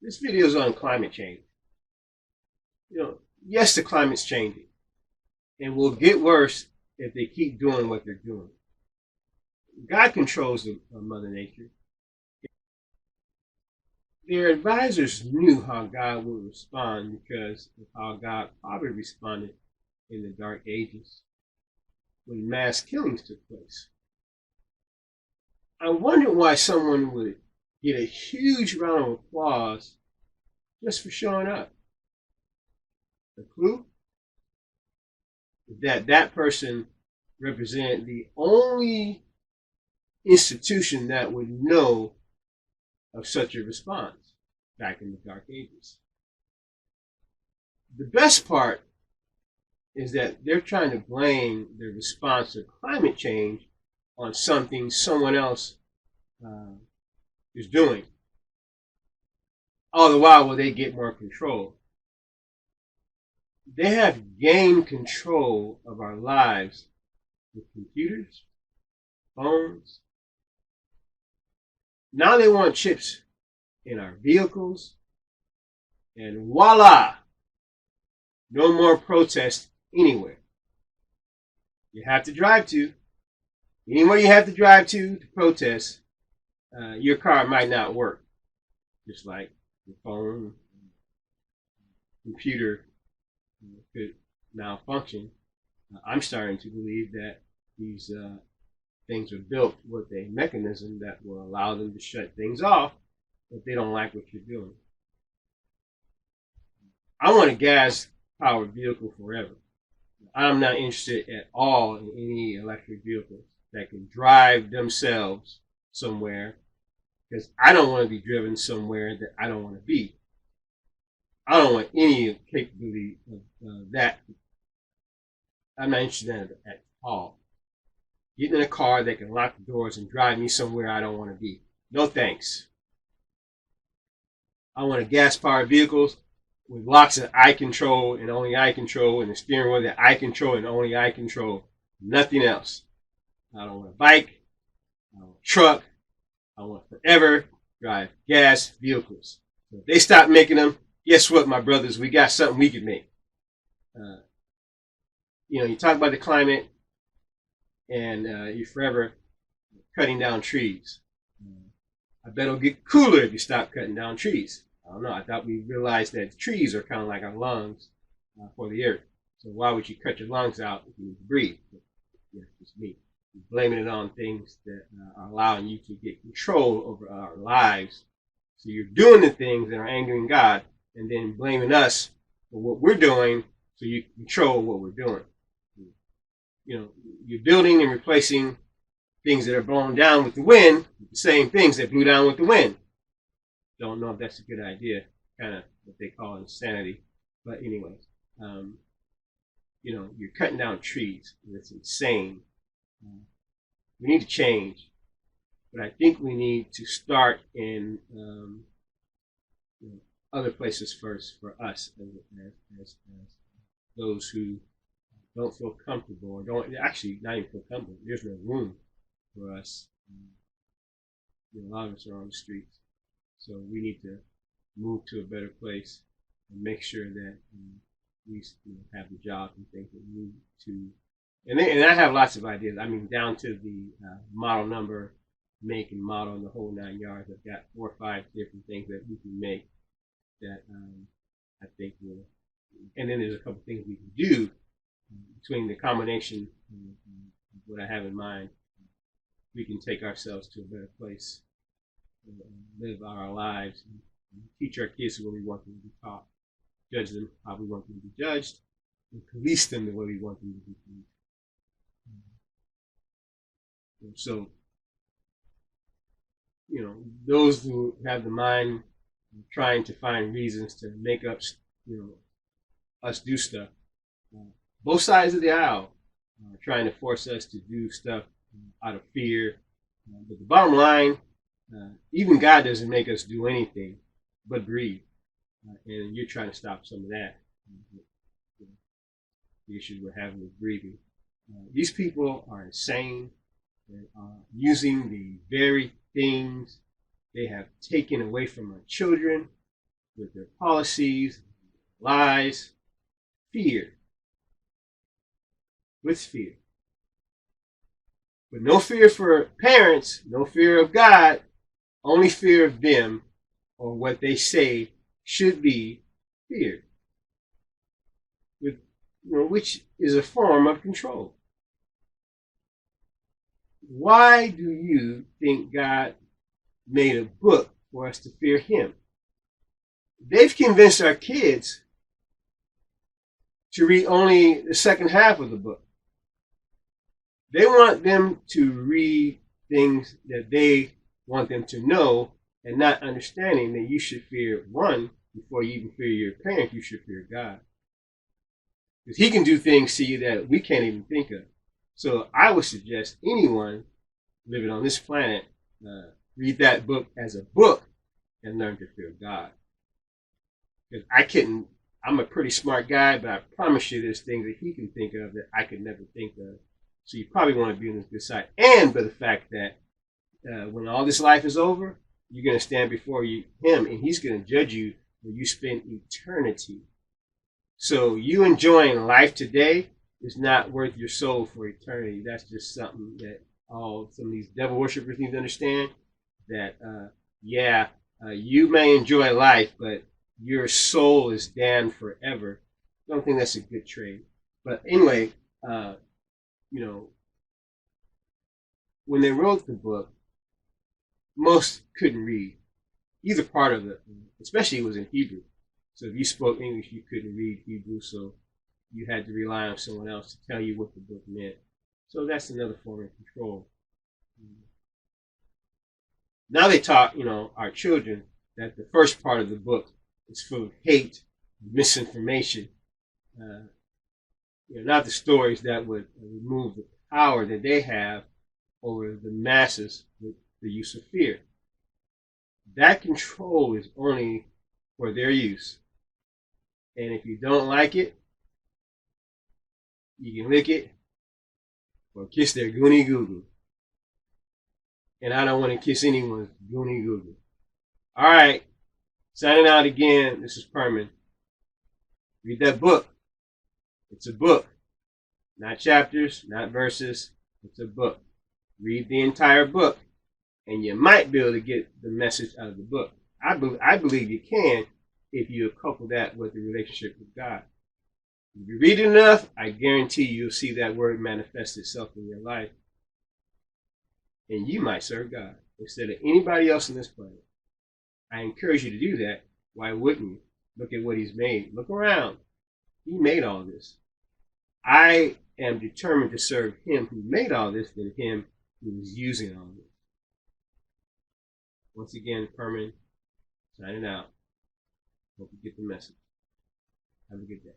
This video is on climate change. Yes, the climate's changing, and will get worse if they keep doing what they're doing. God controls Mother Nature. Their advisors knew how God would respond because of how God probably responded in the Dark Ages when mass killings took place. I wonder why someone would get a huge round of applause just for showing up. The clue is that person represented the only institution that would know of such a response back in the Dark Ages. The best part is that they're trying to blame their response to climate change on something someone else is doing. All the while, will they get more control? They have gained control of our lives with computers, phones. Now they want chips in our vehicles, and voila, no more protests anywhere. You have to drive to. Anywhere you have to drive to protest, your car might not work. Just like your phone, computer could malfunction. I'm starting to believe that these things are built with a mechanism that will allow them to shut things off if they don't like what you're doing. I want a gas-powered vehicle forever. I'm not interested at all in any electric vehicles that can drive themselves somewhere, because I don't want to be driven somewhere that I don't want to be. I don't want any capability of that. I'm not interested in it at all. Getting in a car that can lock the doors and drive me somewhere I don't want to be. No thanks. I want a gas-powered vehicles with locks that I control and only I control, and a steering wheel that I control and only I control. Nothing else. I don't want a bike. I don't want a truck. I want forever drive gas vehicles. So if they stop making them, guess what, my brothers? We got something we can make. You talk about the climate, and you're forever cutting down trees. I bet it'll get cooler if you stop cutting down trees. I don't know. I thought we realized that trees are kind of like our lungs for the earth. So why would you cut your lungs out if you need to breathe? It's just me. You're blaming it on things that are allowing you to get control over our lives. So you're doing the things that are angering God, and then blaming us for what we're doing so you control what we're doing. You're building and replacing things that are blown down with the wind with the same things that blew down with the wind. Don't know if that's a good idea. Kind of what they call insanity. But anyways, you're cutting down trees. It's insane. We need to change. But I think we need to start in other places first for us as those who don't feel comfortable, or don't actually not even feel comfortable. There's no room for us. A lot of us are on the streets. So we need to move to a better place and make sure that we have the jobs and things that we need to. And I have lots of ideas. I mean, down to the model number, make and model, and the whole 9 yards. I've got 4 or 5 different things that we can make that I think will. And then there's a couple things we can do between the combination of what I have in mind. We can take ourselves to a better place. Live our lives, and teach our kids the way we want them to be taught, judge them how we want them to be judged, and police them the way we want them to be policed. So, those who have the mind trying to find reasons to make up, us do stuff. Both sides of the aisle are trying to force us to do stuff out of fear. But the bottom line, even God doesn't make us do anything but breathe. And you're trying to stop some of that. The issues we're having with breathing. These people are insane. They are using the very things they have taken away from our children with their policies, lies, fear, with fear. But no fear for parents, no fear of God, only fear of them or what they say should be feared, with, which is a form of control. Why do you think God made a book for us to fear him? They've convinced our kids to read only the second half of the book. They want them to read things that they want them to know, and not understanding that you should fear one before you even fear your parents. You should fear God, because he can do things to you that we can't even think of. So I would suggest anyone living on this planet read that book as a book and learn to fear God. Because I'm a pretty smart guy, but I promise you there's things that he can think of that I could never think of. So you probably want to be on this good side. And by the fact that when all this life is over, you're going to stand before him, and he's going to judge you when you spend eternity. So you enjoying life today is not worth your soul for eternity. That's just something that some of these devil worshippers need to understand. That you may enjoy life, but your soul is damned forever. I don't think that's a good trade. But anyway, when they wrote the book, most couldn't read either part of it, especially it was in Hebrew. So if you spoke English, you couldn't read Hebrew, so you had to rely on someone else to tell you what the book meant. So that's another form of control. Now they taught, our children that the first part of the book is full of hate, misinformation. Not the stories that would remove the power that they have over the masses with the use of fear. That control is only for their use. And if you don't like it, you can lick it or kiss their goonie goo goo. And I don't want to kiss anyone's goonie goo goo. All right, signing out again. This is Perman. Read that book. It's a book, not chapters, not verses. It's a book. Read the entire book, and you might be able to get the message out of the book. I believe you can if you couple that with the relationship with God. If you read it enough, I guarantee you'll see that word manifest itself in your life, and you might serve God instead of anybody else on this planet. I encourage you to do that. Why wouldn't you? Look at what he's made. Look around. He made all this. I am determined to serve him who made all this than him who is using all this. Once again, Perman, signing out. Hope you get the message. Have a good day.